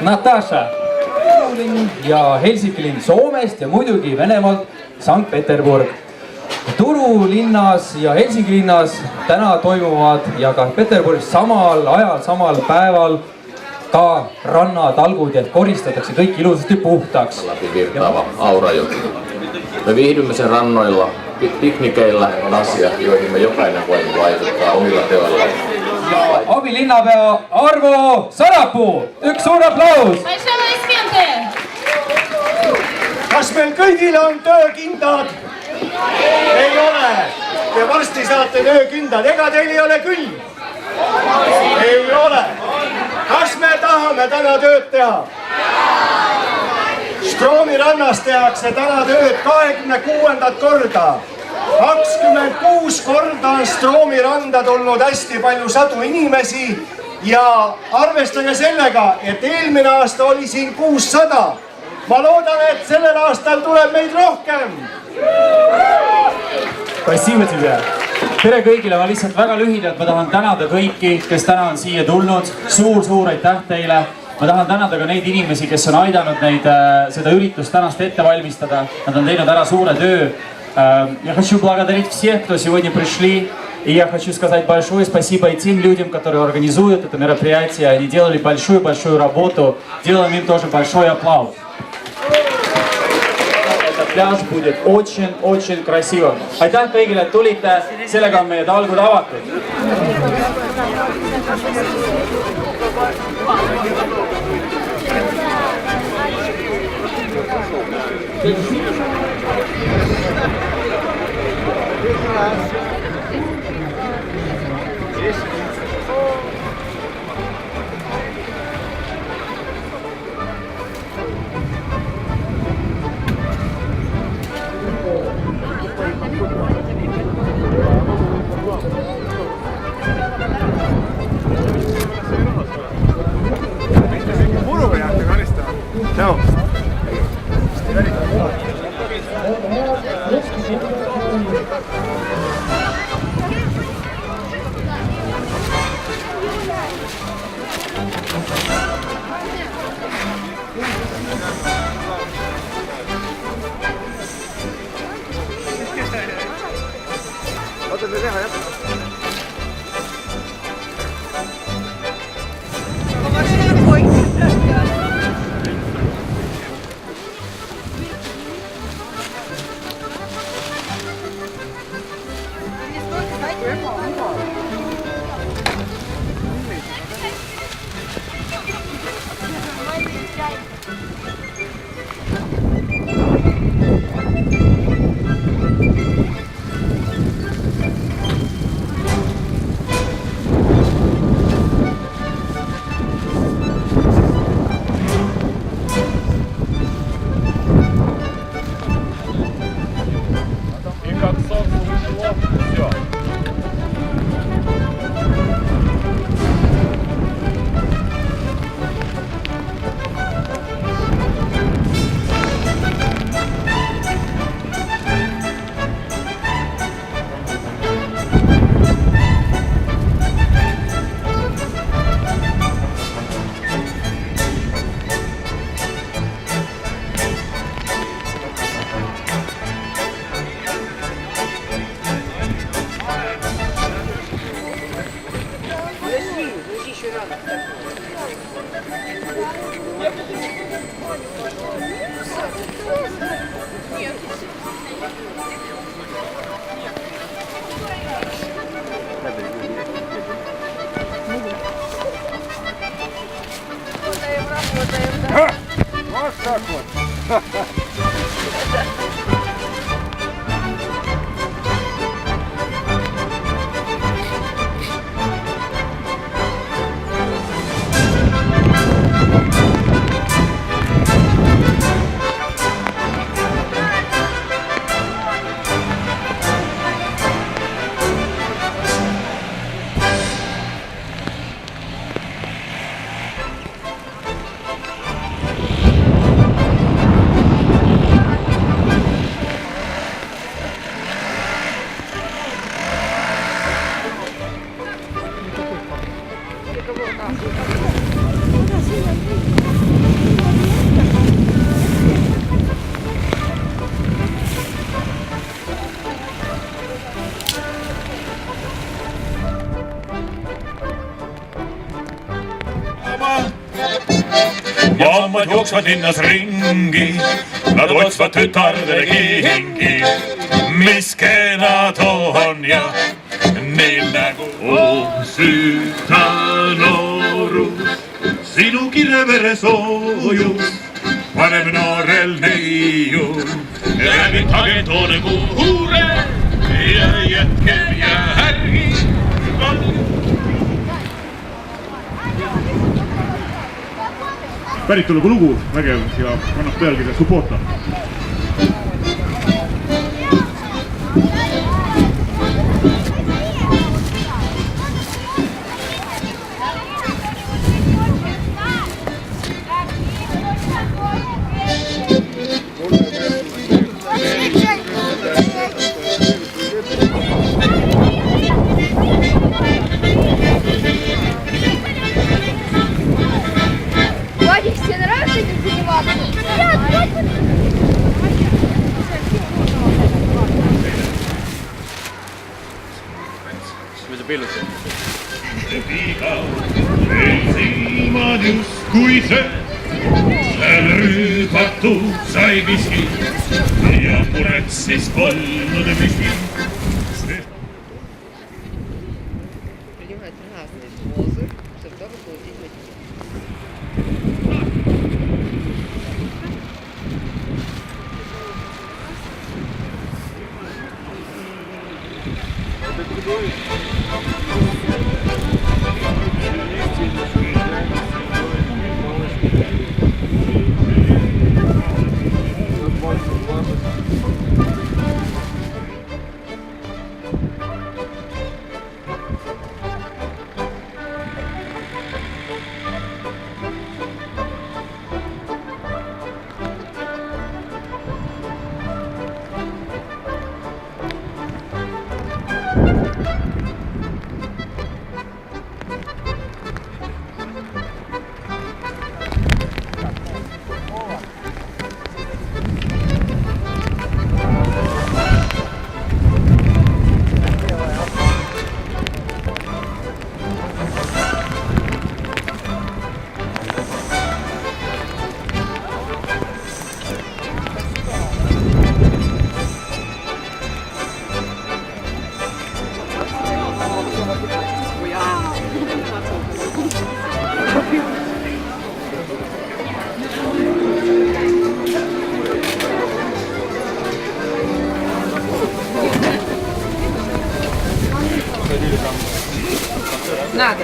Natasha. Ja Helsingi linn Soomest ja muidugi Venemaalt Sankt-Peterburg. Turu linnas ja Helsingi linnas täna toimuvad ja ka Peterburgis samal ajal, samal päeval ka rannatalgud ja koristatakse kõik ilusasti puhtaks. Läpi virtaava Aurajoki. Me viihdymme sen rannoilla. Piknikeillä on asia, joihin me jokainen voimme vaikuttaa omilla teoilla. Abilinnapea Arvo Sarapuu, üks suur aplaus! Kas meil kõigile on töökindad? Ei ole. Ja varsti saate töökindad. Ega teil ei ole küll? Ei ole. Kas me tahame täna tööd teha? Stroomi rannas tehakse täna tööd 26. korda. 26 korda on Stroomi randa tulnud hästi palju sadu inimesi ja arvestage sellega, et eelmine aasta oli siin 600. Ma loodan, et sellel aastal tuleb meid rohkem. Спасибо тебе. Tere kõigile, ma lihtsalt väga lühidalt tahan tänada kõiki, kes täna on siia tulnud. Suur aitäh teile. Ma tahan tänada ka neid inimesi, kes on aidanud neid seda üritust tänast ette valmistada. Nad on teinud ära suure töö. Я хочу благодарить всех, кто сегодня пришли. И я хочу сказать большое спасибо и тем людям, которые организуют это мероприятие. Они делали большую работу. Делаем им тоже большой аплодис. Этот пляж будет очень красиво. Aitäh kõigile, et tulite. Sellega on meie talgud avatud. Вот так вот. Кого? mammad jooksvad linnas ringi, nad otsivad tütardele kingi, mis kenad on ja neil nägu. Oh süda noorus, sinu kirevere soojus, paneb noorel neiu, läbitage toone kuhure ja jätkem ja ärgi. päritoluga lugu vägev ja kannab pealkirja Subota. Тебе нравится этим заниматься? silmad justkui see, seal rüübatud sai miski ja muretsis polnud miski. Принимать разные позы, чтобы получить мотивацию. Надо.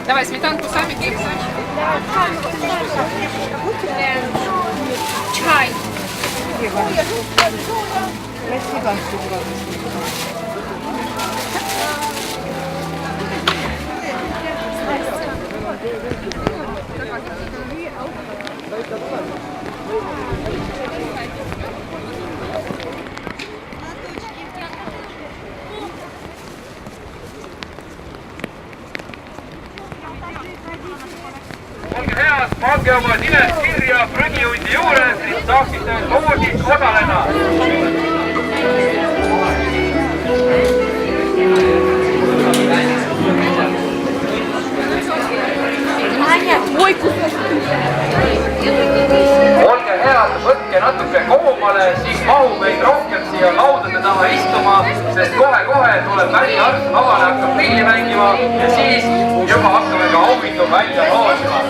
Давай сметанку сами, кекс. Чай. Спасибо. Olge head, pange oma nimed kirja prügihundi juures, et saaksite loogis osaleda. Olge head, võtke natuke koomale, siis mahub meid rohkem siia laudade taha istuma, sest kohe-kohe tuleb väliarst avale, hakkab pilli mängima ja siis juba hakkame ka auhindu välja loosima.